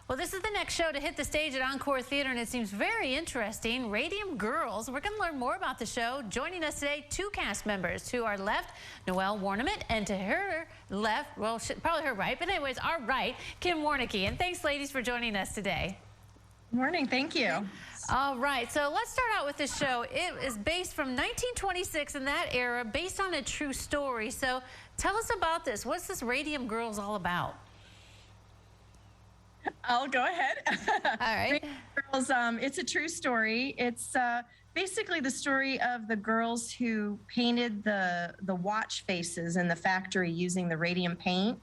Well, this is the next show to hit the stage at Encore Theatre, and it seems very interesting. Radium Girls. We're going to learn more about the show. Joining us today, two cast members. To our left, Noelle Warnament, and to her left, well, probably her right, but anyways, our right, Kim Warnicki. And thanks, ladies, for joining us today. Morning, thank you. All right, so let's start out with this show. It is based from 1926 in that era, based on a true story. So tell us about this. What's this Radium Girls all about? I'll go ahead. All right. Radium Girls, it's a true story. It's basically the story of the girls who painted the watch faces in the factory using the radium paint.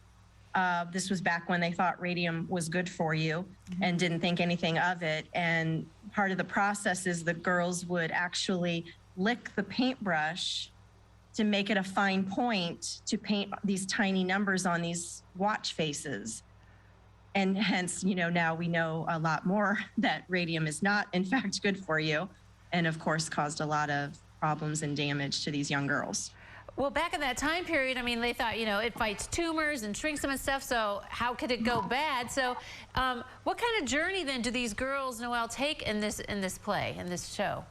This was back when they thought radium was good for you and didn't think anything of it. And part of the process is the girls would actually lick the paintbrush to make it a fine point to paint these tiny numbers on these watch faces. And hence, you know, now we know a lot more that radium is not, in fact, good for you. And of course, caused a lot of problems and damage to these young girls. Well, back in that time period, I mean, they thought, you know, it fights tumors and shrinks them and stuff, so how could it go bad? So what kind of journey then do these girls, Noelle, take in this play, in this show?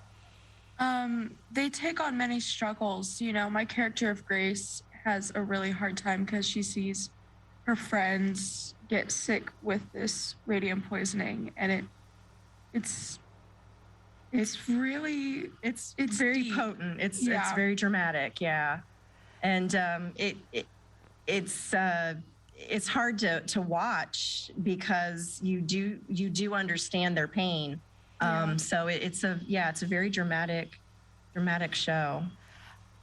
They take on many struggles. You know, my character of Grace has a really hard time because she sees her friends get sick with this radium poisoning, and it's very deep. Potent. It's very dramatic, yeah. And it's hard to watch because you do understand their pain. So it's a very dramatic show.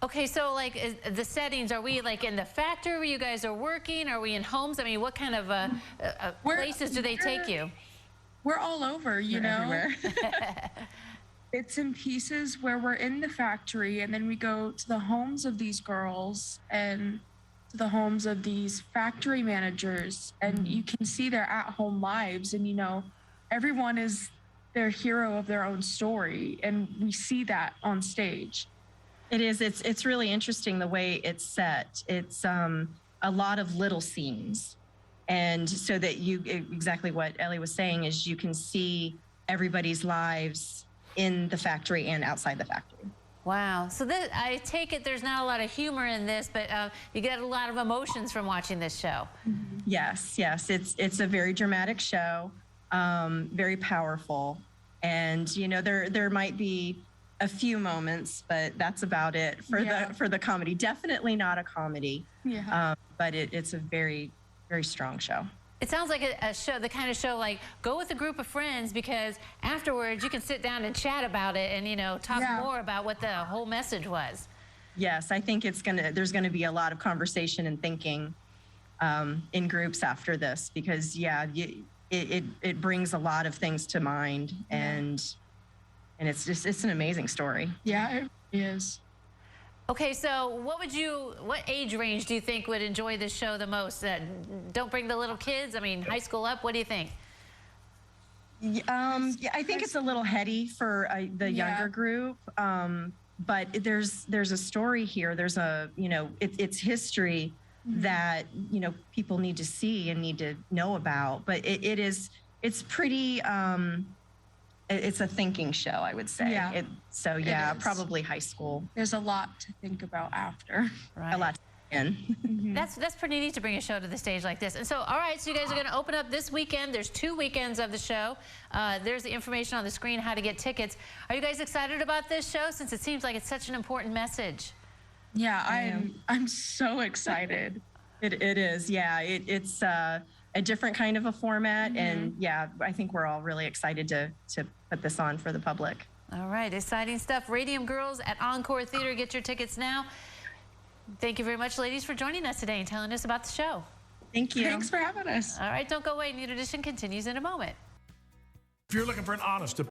Okay, so like the settings, are we like in the factory where you guys are working? Are we in homes? I mean, what kind of places do they take you? We're all over, you know. Everywhere. Bits and pieces where we're in the factory, and then we go to the homes of these girls and to the homes of these factory managers, and you can see their at-home lives, and you know, everyone is their hero of their own story, and we see that on stage. It is. It's really interesting the way it's set. It's a lot of little scenes, and so that exactly what Ellie was saying is you can see everybody's lives in the factory and outside the factory. Wow. So I take it there's not a lot of humor in this, but you get a lot of emotions from watching this show. Yes. It's a very dramatic show, very powerful, and you know there might be a few moments, but that's about it for the comedy. Definitely not a comedy. Yeah. But it's a very, very strong show. It sounds like a show, the kind of show like go with a group of friends, because afterwards you can sit down and chat about it and, you know, talk more about what the whole message was. Yes, I think there's gonna be a lot of conversation and thinking in groups after this, because it brings a lot of things to mind, and it's an amazing story. Yeah, it is. Okay, so what age range do you think would enjoy this show the most? Don't bring the little kids? I mean, high school up, what do you think? I think it's a little heady for the younger group, but there's a story here. There's it's history that, you know, people need to see and need to know about, but it's pretty, it's a thinking show, I would say. Yeah. Probably high school. There's a lot to think about after. Right. A lot to think in. That's pretty neat to bring a show to the stage like this. And so, all right, so you guys are going to open up this weekend. There's 2 weekends of the show. There's the information on the screen, how to get tickets. Are you guys excited about this show, since it seems like it's such an important message? Yeah, I'm so excited. It is, yeah. It's a different kind of a format, and yeah, I think we're all really excited to put this on for the public. All right, exciting stuff. Radium Girls at Encore Theatre. Get your tickets now. Thank you very much, ladies, for joining us today and telling us about the show. Thank you. Thanks for having us. All right, don't go away. New Edition continues in a moment. If you're looking for an honest